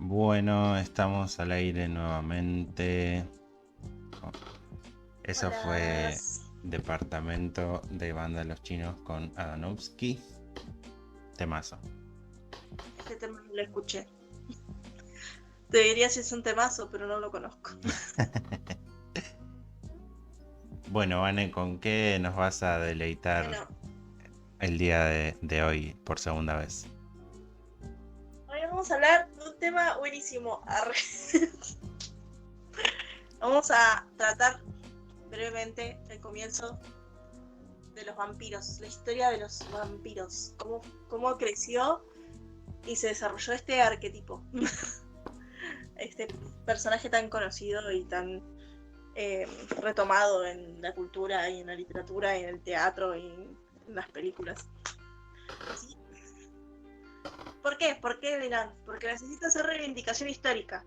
Bueno, estamos al aire nuevamente. Eso Hola. fue Departamento de Banda Los Chinos con Adanovsky. Temazo. Este tema no lo escuché. Te diría si es un temazo, pero no lo conozco. Bueno, Vane, ¿con qué nos vas a deleitar Bueno, el día de hoy por segunda vez? hoy vamos a hablar de un tema buenísimo. Vamos a tratar brevemente el comienzo de los vampiros, la historia de los vampiros, cómo creció y se desarrolló este arquetipo, este personaje tan conocido y tan retomado en la cultura y en la literatura y en el teatro y en las películas. ¿Sí? ¿Por qué? ¿Por qué dirán? Porque necesito hacer reivindicación histórica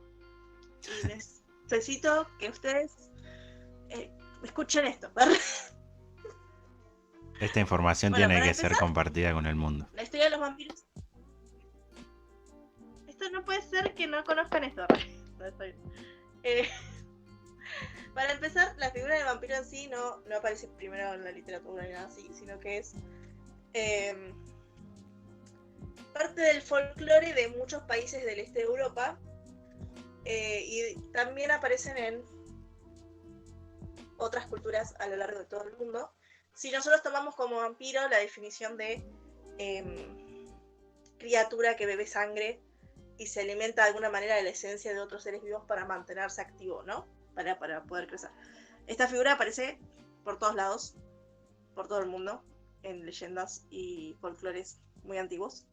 y necesito que ustedes escuchen esto. Esta información Bueno, tiene para que ser empezar, compartida con el mundo. la historia de los vampiros. Esto no puede ser que no conozcan esto. No, está bien. Eh, para empezar, la figura del vampiro en sí no aparece primero en la literatura ni nada así, sino que es eh, parte del folclore de muchos países del este de Europa, y también aparecen en otras culturas a lo largo de todo el mundo. Si nosotros tomamos como vampiro la definición de criatura que bebe sangre y se alimenta de alguna manera de la esencia de otros seres vivos para mantenerse activo, ¿no? Para poder crecer. Esta figura aparece por todos lados, por todo el mundo, en leyendas y folclores muy antiguos.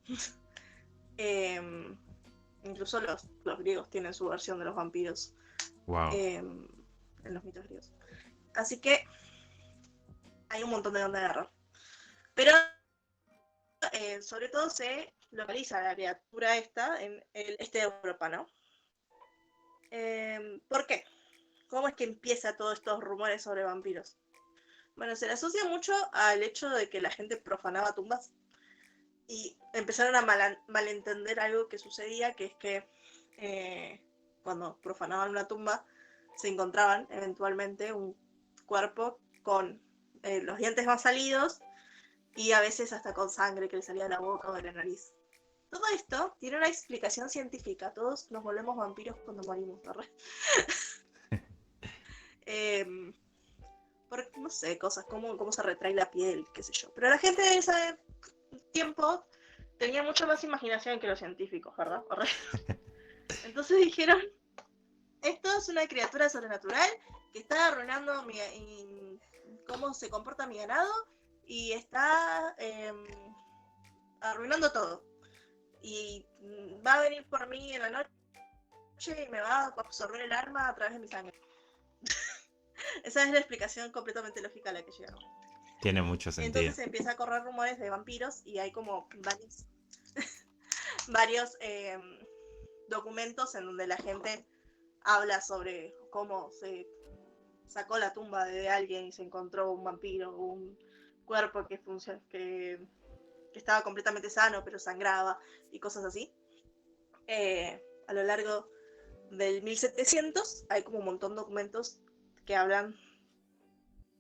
Incluso los griegos tienen su versión de los vampiros, Wow. en los mitos griegos. Así que hay un montón de donde agarrar. Pero sobre todo se localiza la criatura esta en el este de Europa, ¿no? ¿Por qué? ¿Cómo es que empieza todos estos rumores sobre vampiros? Bueno, se le asocia mucho al hecho de que la gente profanaba tumbas y empezaron a malentender algo que sucedía, que es que cuando profanaban una tumba se encontraban eventualmente un cuerpo con los dientes más salidos y a veces hasta con sangre que le salía de la boca o de la nariz. Todo esto tiene una explicación científica. Todos nos volvemos vampiros cuando morimos, ¿verdad? eh, por, no sé, cosas como cómo se retrae la piel, qué sé yo. Pero la gente de ese tiempo tenía mucha más imaginación que los científicos, ¿verdad? Entonces dijeron, esto es una criatura sobrenatural que está arruinando cómo se comporta mi ganado y está arruinando todo. Y va a venir por mí en la noche y me va a absorber el alma a través de mi sangre. Esa es la explicación completamente lógica a la que llegaron. Tiene mucho sentido. Entonces empieza a correr rumores de vampiros y hay como varios documentos en donde la gente habla sobre cómo se sacó la tumba de alguien y se encontró un vampiro, un cuerpo que estaba completamente sano pero sangraba y cosas así. A lo largo del 1700 hay como un montón de documentos que hablan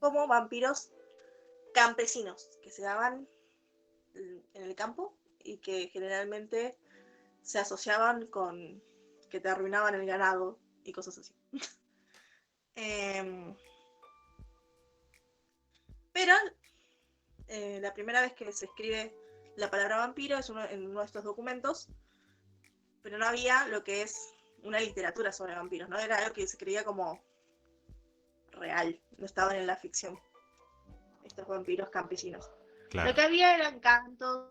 como vampiros campesinos que se daban en el campo y que generalmente se asociaban con que te arruinaban el ganado y cosas así. eh, pero la primera vez que se escribe la palabra vampiro es en uno de estos documentos, pero no había lo que es una literatura sobre vampiros, ¿no? Era algo que se creía como real, no estaban en la ficción, estos vampiros campesinos. Lo Claro. que había eran cantos,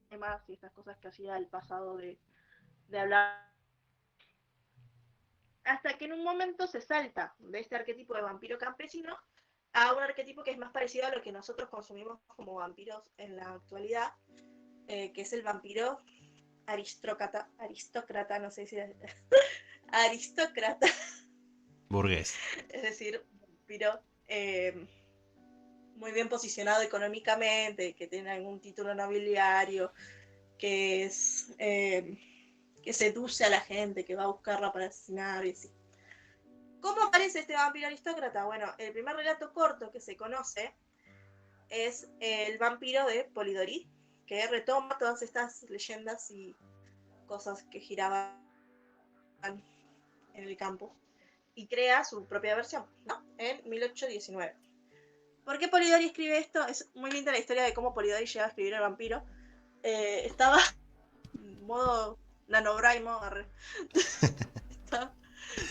temas y estas cosas que hacía el pasado de hablar. Hasta que en un momento se salta de este arquetipo de vampiro campesino a un arquetipo que es más parecido a lo que nosotros consumimos como vampiros en la actualidad, que es el vampiro aristócrata, no sé si es aristócrata, Burgués. es decir, vampiro muy bien posicionado económicamente, que tiene algún título nobiliario, que es que seduce a la gente, que va a buscarla para asesinar y así. ¿Cómo aparece este vampiro aristócrata? Bueno, el primer relato corto que se conoce es el vampiro de Polidori, que retoma todas estas leyendas y cosas que giraban en el campo y crea su propia versión, ¿no? En 1819. ¿Por qué Polidori escribe esto? Es muy linda la historia de cómo Polidori llega a escribir el vampiro. Estaba en modo nanobraimo, estaba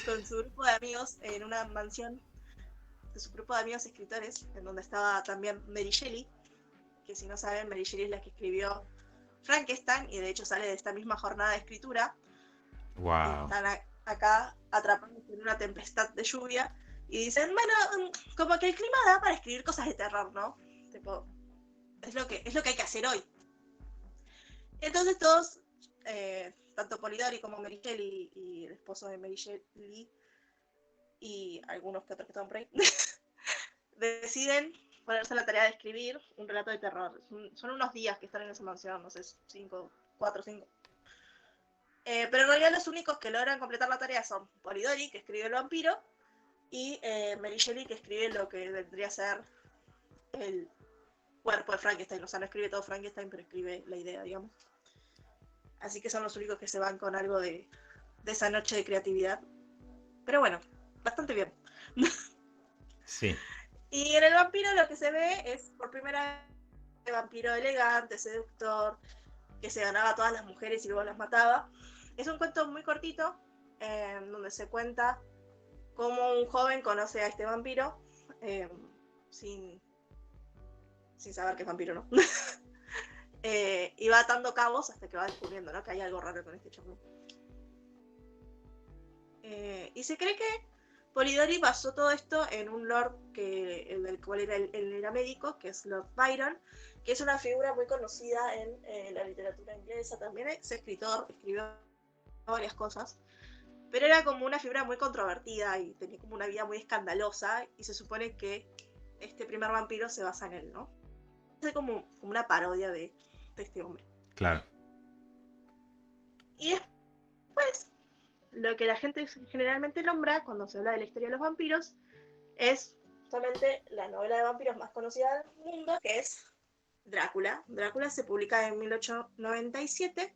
con su grupo de amigos en una mansión de su grupo de amigos escritores, en donde estaba también Mary Shelley, que si no saben, Mary Shelley es la que escribió Frankenstein, y de hecho sale de esta misma jornada de escritura. Wow. Están acá atrapados en una tempestad de lluvia, y dicen, bueno, como que el clima da para escribir cosas de terror, ¿no? Tipo, es lo que hay que hacer hoy. Entonces todos, tanto Polidori como Mary Shelley y el esposo de Mary Shelley, y algunos que otros que están por ahí, deciden ponerse a la tarea de escribir un relato de terror. Son unos días que están en esa mansión, no sé, 4 o 5. Pero en realidad los únicos que logran completar la tarea son Polidori, que escribe el vampiro, y Mary Shelley, que escribe lo que vendría a ser el cuerpo de Frankenstein. O sea, no escribe todo Frankenstein, pero escribe la idea, digamos. Así que son los únicos que se van con algo de esa noche de creatividad. Pero bueno, bastante bien. Sí. Y en el vampiro lo que se ve es por primera vez vampiro elegante, seductor, que se ganaba a todas las mujeres y luego las mataba. Es un cuento muy cortito, donde se cuenta cómo un joven conoce a este vampiro, sin saber que es vampiro, ¿no? Y va atando cabos hasta que va descubriendo, ¿no?, que hay algo raro con este chavo. Y se cree que Polidori basó todo esto en un lord del cual él era médico, que es Lord Byron, que es una figura muy conocida en la literatura inglesa. También es escritor, escribió varias cosas, pero era como una figura muy controvertida y tenía como una vida muy escandalosa, y se supone que este primer vampiro se basa en él, ¿no? Es como una parodia de este hombre. Claro. Y después, lo que la gente generalmente nombra cuando se habla de la historia de los vampiros es justamente la novela de vampiros más conocida del mundo, que es Drácula. Drácula se publica en 1897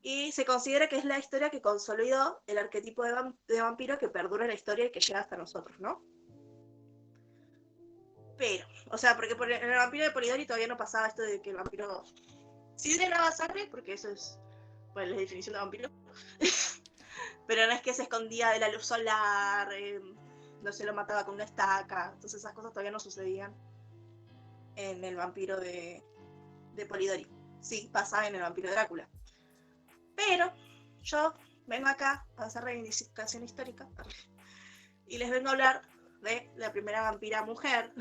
y se considera que es la historia que consolidó el arquetipo de vampiro que perdura en la historia y que llega hasta nosotros, ¿no? Pero, o sea, porque en el vampiro de Polidori todavía no pasaba esto de que el vampiro sí drenaba sangre, porque eso es, pues, la definición de vampiro. Pero no es que se escondía de la luz solar, no se lo mataba con una estaca. Entonces esas cosas todavía no sucedían en el vampiro de Polidori. Sí, pasaba en el vampiro de Drácula. Pero yo vengo acá a hacer reivindicación histórica y les vengo a hablar de la primera vampira mujer,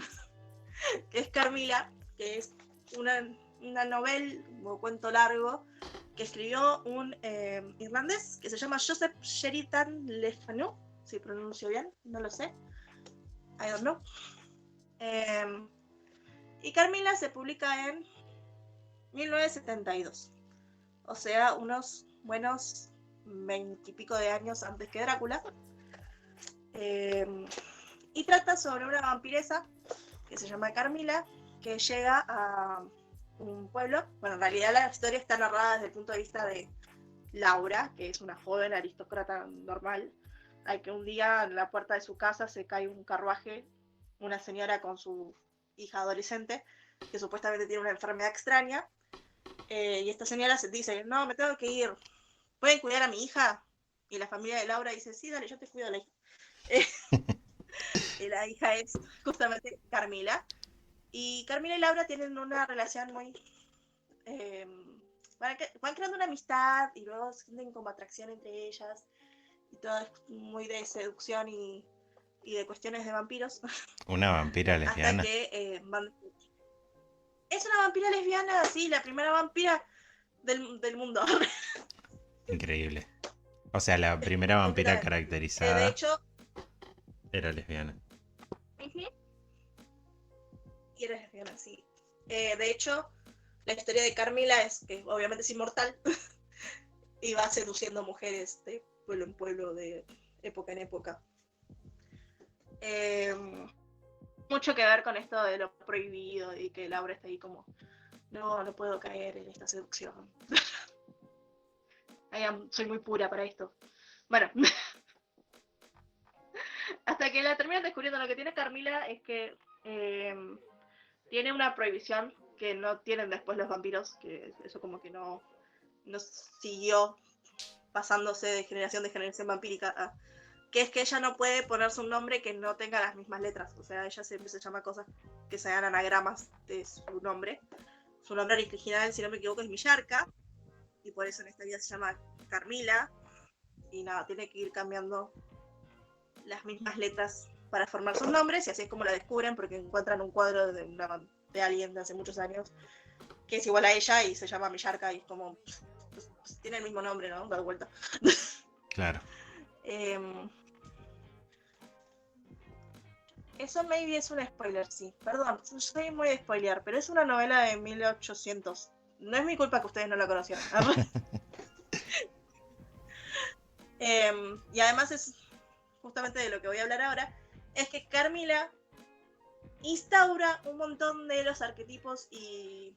que es Carmilla, que es una novela o cuento largo que escribió un irlandés que se llama Joseph Sheridan Le Fanu, si pronuncio bien, no lo sé, I don't know. Y Carmilla se publica en 1972, o sea, unos buenos 20 y pico de años antes que Drácula. Y trata sobre una vampiresa que se llama Carmilla, que llega a un pueblo. Bueno, en realidad la historia está narrada desde el punto de vista de Laura, que es una joven aristócrata normal, al que un día en la puerta de su casa se cae un carruaje, una señora con su hija adolescente, que supuestamente tiene una enfermedad extraña, y esta señora se dice, no, me tengo que ir, ¿pueden cuidar a mi hija? Y la familia de Laura dice, sí, dale, yo te cuido a la hija. Y la hija es justamente Carmilla. Y Carmilla y Laura tienen una relación muy... van creando una amistad y luego sienten como atracción entre ellas. Y todo es muy de seducción y de cuestiones de vampiros. Una vampira lesbiana. Hasta que es una vampira lesbiana, sí, la primera vampira del mundo. Increíble. O sea, la primera vampira caracterizada de hecho, era lesbiana. Y era lesbiana, sí. De hecho, la historia de Carmilla es que obviamente es inmortal. y va seduciendo mujeres de pueblo en pueblo, de época en época. Mucho que ver con esto de lo prohibido y que Laura está ahí como, no puedo caer en esta seducción. Soy muy pura para esto. Bueno, hasta que la terminan descubriendo. Lo que tiene Carmila es que tiene una prohibición que no tienen después los vampiros, que eso como que no siguió pasándose de generación vampírica, que es que ella no puede ponerse un nombre que no tenga las mismas letras. O sea, ella siempre se llama cosas que sean anagramas de su nombre. Su nombre original, si no me equivoco, es Millarca, y por eso en esta vida se llama Carmila, y nada, tiene que ir cambiando las mismas letras para formar sus nombres, y así es como la descubren, porque encuentran un cuadro de alguien de hace muchos años que es igual a ella y se llama Millarca, y es como, pues, tiene el mismo nombre, ¿no? Da vuelta. Claro. Eso maybe es un spoiler, sí. Perdón, soy muy de spoilear, pero es una novela de 1800. No es mi culpa que ustedes no la conocieran. Y además es justamente de lo que voy a hablar ahora, es que Carmila instaura un montón de los arquetipos y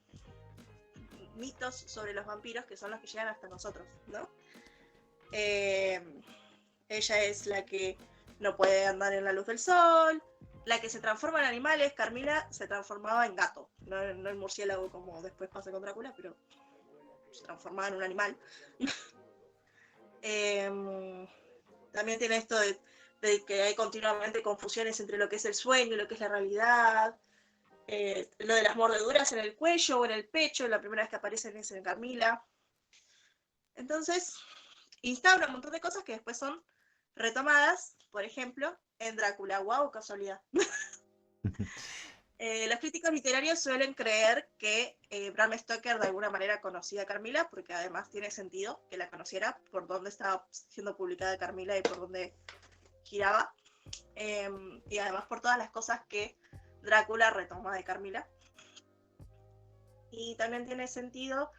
mitos sobre los vampiros que son los que llegan hasta nosotros, ¿no? Ella es la que no puede andar en la luz del sol, la que se transforma en animales. Carmila se transformaba en gato, no en murciélago como después pasa con Drácula, pero se transformaba en un animal. También tiene esto de que hay continuamente confusiones entre lo que es el sueño y lo que es la realidad. Lo de las mordeduras en el cuello o en el pecho, la primera vez que aparecen es en Carmila. Entonces, instaura un montón de cosas que después son retomadas, por ejemplo, en Drácula. ¡Wow! Casualidad. Los críticos literarios suelen creer que Bram Stoker de alguna manera conocía a Carmila, porque además tiene sentido que la conociera por dónde estaba siendo publicada Carmila y por dónde giraba. Y además por todas las cosas que Drácula retoma de Carmila. Y también tiene sentido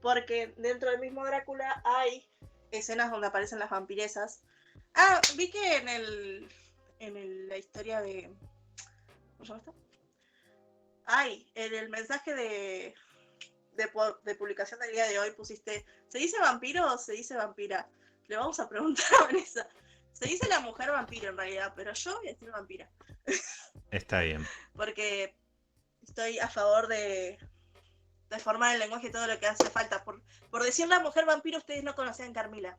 porque dentro del mismo Drácula hay escenas donde aparecen las vampiresas. Vi que en la historia de... ¿Cómo se llama esto? En el mensaje de publicación del día de hoy pusiste, ¿se dice vampiro o se dice vampira? Le vamos a preguntar a Vanessa. Se dice la mujer vampiro en realidad, pero yo voy a decir vampira. Está bien. Porque estoy a favor de formar el lenguaje todo lo que hace falta. Por decir la mujer vampiro, ustedes no conocían Carmila.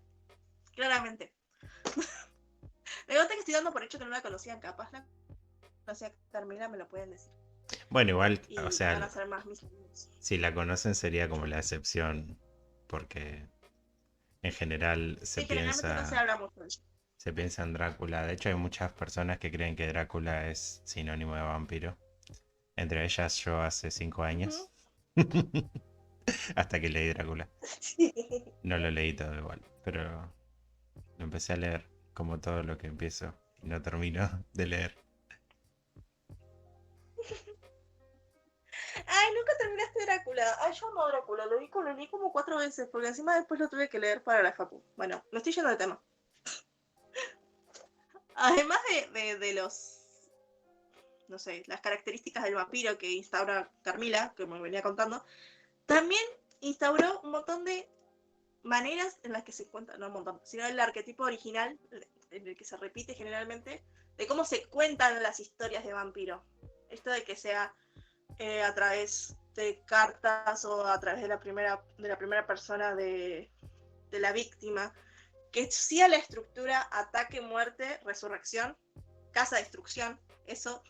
Claramente. Me gusta que estoy dando por hecho que no la conocían, capaz la conocía Carmila, me lo pueden decir. Bueno, igual, Y o sea, van a ser más mis amigos. si la conocen sería como la excepción, porque en general Sí, generalmente no se habla mucho de eso. se piensa en Drácula. De hecho, hay muchas personas que creen que Drácula es sinónimo de vampiro. Entre ellas yo hace 5 años. Hasta que leí Drácula. Sí. No lo leí todo igual, pero lo empecé a leer como todo lo que empiezo y no termino de leer. Ay, nunca terminaste Drácula. Ay, yo amo Drácula. Lo leí como 4 veces, porque encima después lo tuve que leer para la facu. Bueno, me estoy yendo de tema. Además de los, no sé, las características del vampiro que instaura Carmila, que me venía contando, también instauró un montón de maneras en las que se cuenta, no un montón, sino el arquetipo original, en el que se repite generalmente, de cómo se cuentan las historias de vampiro. Esto de que sea a través de cartas o a través de la primera persona de la víctima, que sí a la estructura ataque, muerte, resurrección, casa, destrucción, esa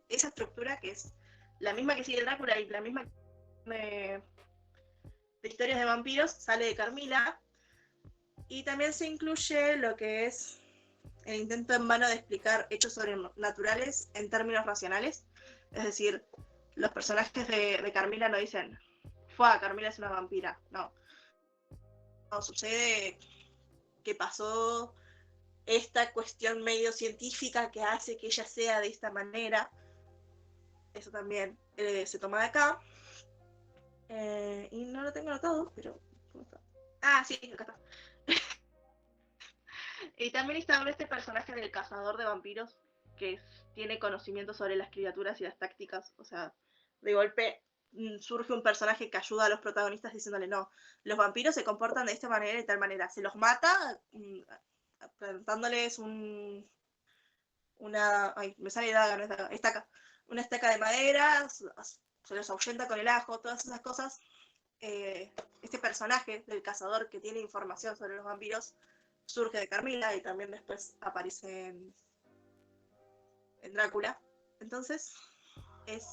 estructura que es la misma que sigue Drácula y la misma de historias de vampiros, sale de Carmila. Y también se incluye lo que es el intento en vano de explicar hechos sobrenaturales en términos racionales. Es decir, los personajes de Carmila no dicen, Carmila es una vampira. No. No, sucede que pasó esta cuestión medio científica que hace que ella sea de esta manera. Eso también se toma de acá. Y no lo tengo anotado, pero... ¿cómo está? Ah, sí, acá está. Y también está este personaje del cazador de vampiros que tiene conocimiento sobre las criaturas y las tácticas. O sea, de golpe surge un personaje que ayuda a los protagonistas diciéndole, no, los vampiros se comportan de esta manera y tal manera. Se los mata plantándoles una... Ay, me sale daga, no es daga, estaca. Una estaca de madera, se los ahuyenta con el ajo, todas esas cosas. Este personaje del cazador que tiene información sobre los vampiros surge de Carmila y también después aparece en Drácula. Entonces, es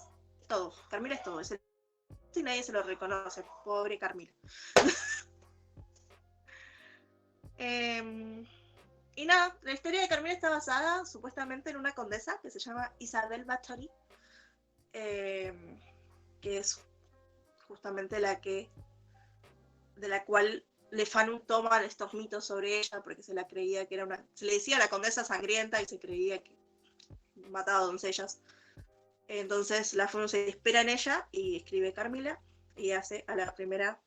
todo. Carmila es todo. Es el... y nadie se lo reconoce. Pobre Carmila. Y nada, la historia de Carmila está basada supuestamente en una condesa que se llama Isabel Bathory, que es justamente de la cual Le Fanu toma estos mitos sobre ella porque se la creía que era una... Se le decía la condesa sangrienta y se creía que mataba doncellas. Entonces La Fanu se espera en ella y escribe Carmila y hace a la primera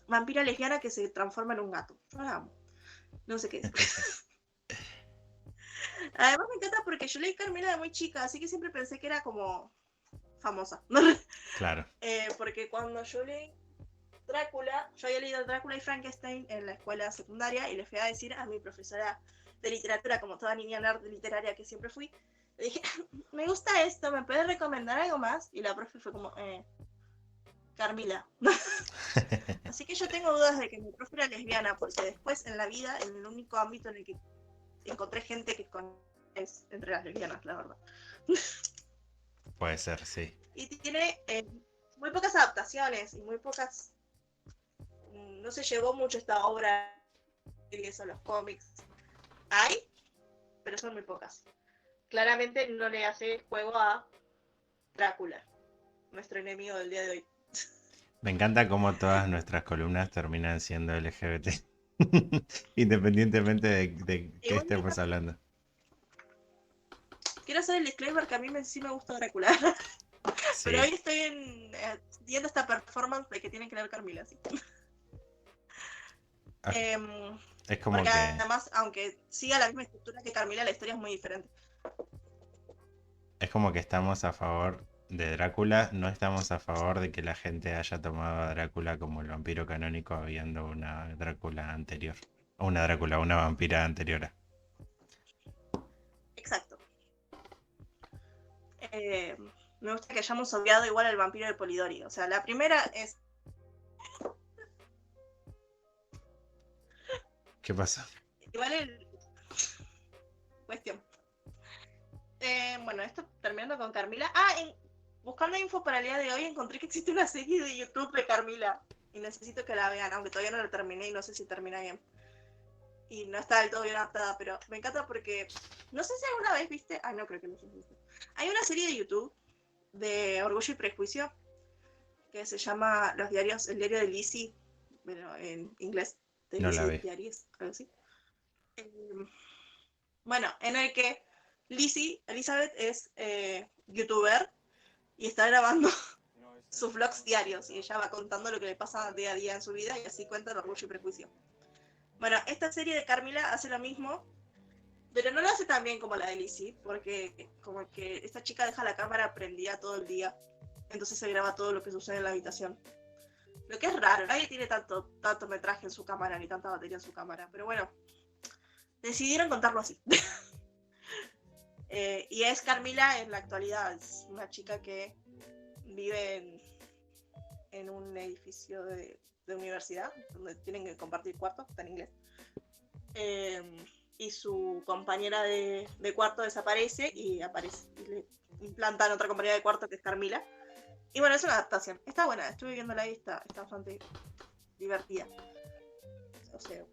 vampira lesbiana que se transforma en un gato. Yo la amo. No sé qué es. Además me encanta porque yo leí Carmila de muy chica, así que siempre pensé que era como famosa. Claro. Porque cuando yo leí Drácula, yo había leído Drácula y Frankenstein en la escuela secundaria y le fui a decir a mi profesora de literatura, como toda niña nerd literaria que siempre fui, le dije, me gusta esto, ¿me puedes recomendar algo más? Y la profe fue como, Carmila. Así que yo tengo dudas de que mi profe era lesbiana, porque después en la vida, en el único ámbito en el que encontré gente que es entre las lesbianas, la verdad. Puede ser, sí. Y tiene muy pocas adaptaciones y muy pocas... No se llevó mucho esta obra o los cómics. Hay, pero son muy pocas. Claramente no le hace juego a Drácula, nuestro enemigo del día de hoy. Me encanta cómo todas nuestras columnas terminan siendo LGBT. Independientemente de qué Igual estemos hablando. quiero hacer el disclaimer que a mí sí me gusta Drácula. Pero Sí. hoy estoy viendo esta performance de que tienen que leer Carmila. ¿Sí? Es como Porque que además, aunque siga la misma estructura que Carmila, la historia es muy diferente. es como que estamos a favor de Drácula, no estamos a favor de que la gente haya tomado a Drácula como el vampiro canónico habiendo una Drácula anterior. O una vampira anterior. Exacto. Me gusta que hayamos obviado igual al vampiro de Polidori. O sea, la primera es... ¿Qué pasó? Igual el... Cuestión. Bueno, esto terminando con Carmila. Buscando info para el día de hoy encontré que existe una serie de YouTube de Carmila. Y necesito que la vean, aunque todavía no la terminé y no sé si termina bien. Y no está del todo bien adaptada, pero me encanta porque... No sé si alguna vez viste... no creo que no viste. Hay una serie de YouTube de Orgullo y Prejuicio que se llama El diario de Lizzie, bueno, en inglés, de No la Lizzie vi. Diaries, algo así. Bueno, en el que Elizabeth es youtuber y está grabando sus vlogs diarios y ella va contando lo que le pasa día a día en su vida y así cuenta el Orgullo y Prejuicio. Bueno, esta serie de Carmila hace lo mismo, pero no lo hace tan bien como la de Lizzie, porque como que esta chica deja la cámara prendida todo el día, entonces se graba todo lo que sucede en la habitación. Lo que es raro, nadie tiene tanto metraje en su cámara, ni tanta batería en su cámara, pero bueno, decidieron contarlo así. Y es Carmila en la actualidad, es una chica que vive en un edificio de universidad, donde tienen que compartir cuarto, está en inglés. Y su compañera de cuarto desaparece y le implantan otra compañera de cuarto que es Carmila. Y bueno, es una adaptación. Está buena, estuve viéndola y está bastante divertida. O sea,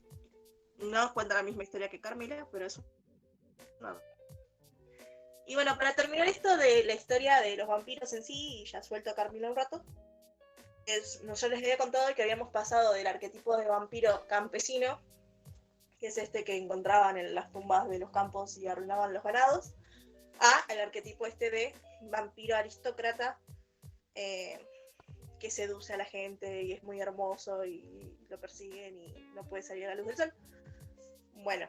no cuenta la misma historia que Carmila, pero es una... Y bueno, para terminar esto de la historia de los vampiros en sí, y ya suelto a Carmila un rato, yo les había contado que habíamos pasado del arquetipo de vampiro campesino, que es este que encontraban en las tumbas de los campos y arruinaban los ganados, al arquetipo este de vampiro aristócrata, que seduce a la gente y es muy hermoso y lo persiguen y no puede salir a la luz del sol. Bueno,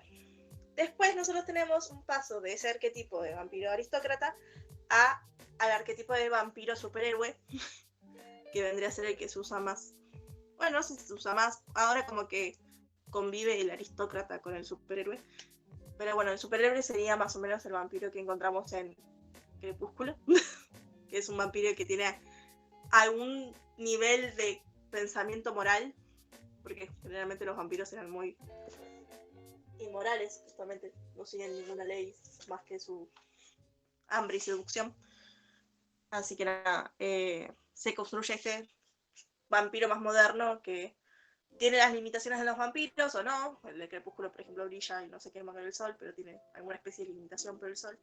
después nosotros tenemos un paso de ese arquetipo de vampiro aristócrata al arquetipo de vampiro superhéroe, que vendría a ser el que se usa más. Bueno, no sé si se usa más. Ahora como que convive el aristócrata con el superhéroe. Pero bueno, el superhéroe sería más o menos el vampiro que encontramos en Crepúsculo, que es un vampiro que tiene algún nivel de pensamiento moral, porque generalmente los vampiros eran muy inmorales, justamente no siguen ninguna ley más que su hambre y seducción. Así que nada, se construye este vampiro más moderno que tiene las limitaciones de los vampiros o no. El de Crepúsculo, por ejemplo, brilla y no se quema con el sol, pero tiene alguna especie de limitación por el sol.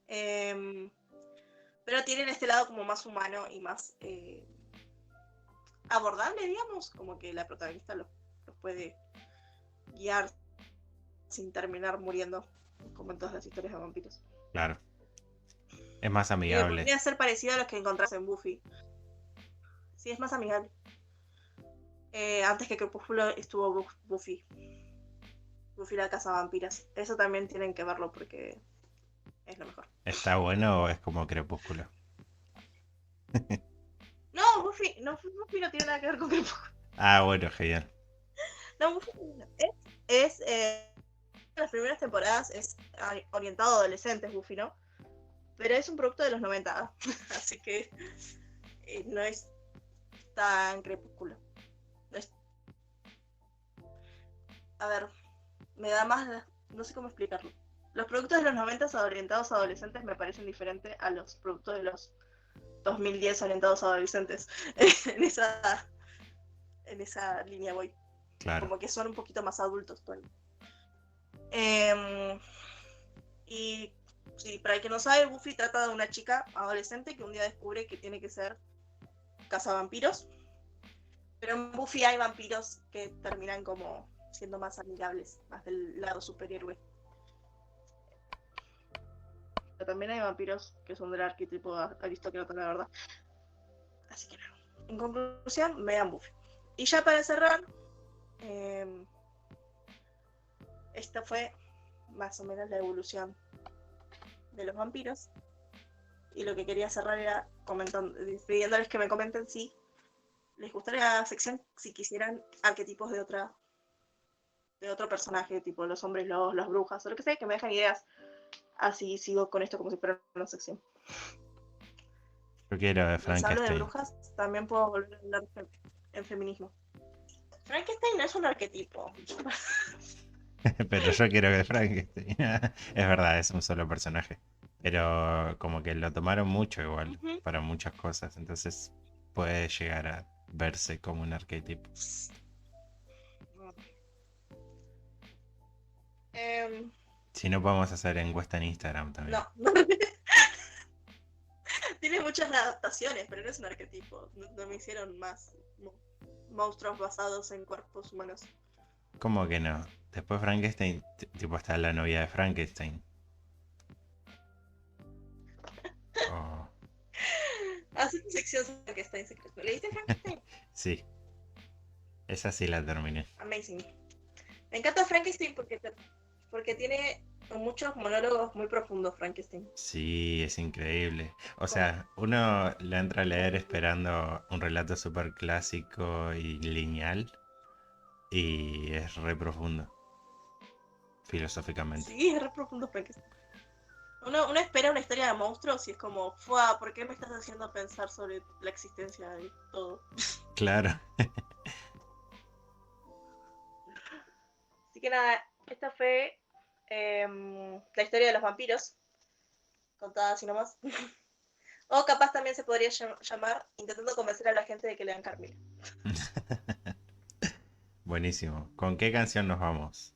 Pero tienen este lado como más humano y más abordable, digamos, como que la protagonista los puede guiar sin terminar muriendo, como en todas las historias de vampiros. Claro. Es más Y amigable. podría ser parecido a los que encontrás en Buffy. Sí, es más amigable. Antes que Crepúsculo estuvo Buffy. Buffy la casa vampiras. Eso también tienen que verlo porque es lo mejor. ¿Está bueno o es como Crepúsculo? No, Buffy no tiene nada que ver con Crepúsculo. Ah, bueno, genial. No, Buffy no. Es las primeras temporadas es orientado a adolescentes, Buffy, ¿no? Pero es un producto de los 90, así que no es tan Crepúsculo. No es... A ver, me da más... No sé cómo explicarlo. Los productos de los 90 orientados a adolescentes me parecen diferentes a los productos de los 2010 orientados a adolescentes. en esa línea voy. Claro. Como que son un poquito más adultos todavía. Y sí, para el que no sabe, Buffy trata de una chica adolescente que un día descubre que tiene que ser cazavampiros. Pero en Buffy hay vampiros que terminan como siendo más amigables, más del lado superhéroe. Pero también hay vampiros que son del arquetipo aristócrata, la verdad. Así que no. En conclusión, vean Buffy. Y ya para cerrar, esta fue más o menos la evolución de los vampiros. Y lo que quería cerrar era pidiéndoles que me comenten si les gustaría la sección, si quisieran arquetipos de otro personaje, tipo los hombres lobos, las brujas, o lo que sea, que me dejen ideas. Así sigo con esto como si fuera una sección. Yo quiero de Les hablo de Frankenstein. brujas, también puedo volver a hablar en feminismo. Frankenstein no es un arquetipo. Pero yo quiero de Frankenstein. Es verdad, es un solo personaje. Pero como que lo tomaron mucho igual Uh-huh. para muchas cosas. Entonces puede llegar a verse como un arquetipo. Si no, podemos hacer encuesta en Instagram también. No. Tiene muchas adaptaciones, pero no es un arquetipo. No me hicieron más monstruos basados en cuerpos humanos. ¿Cómo que no? Después Frankenstein, tipo está la novia de Frankenstein. Oh, Hace tu sección Frankenstein secreto. ¿Leíste Frankenstein? sí, esa sí la terminé. Amazing. Me encanta Frankenstein porque tiene muchos monólogos muy profundos, Frankenstein. Sí, es increíble. O Como, sea, uno la entra a leer esperando un relato súper clásico y lineal. Y es re profundo, filosóficamente. sí, es re profundo Frankenstein. Uno espera una historia de monstruos y es como, ¿por qué me estás haciendo pensar sobre la existencia de todo? Claro. Así que nada, esta fue la historia de los vampiros, contada así nomás. O capaz también se podría llamar intentando convencer a la gente de que lean Carmila. Buenísimo. ¿Con qué canción nos vamos?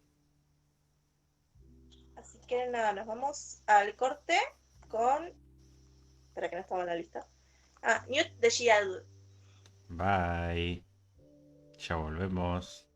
Así que nada, nos vamos al corte con... Espera que no estaba en la lista. Newt de Gial. Bye. Ya volvemos.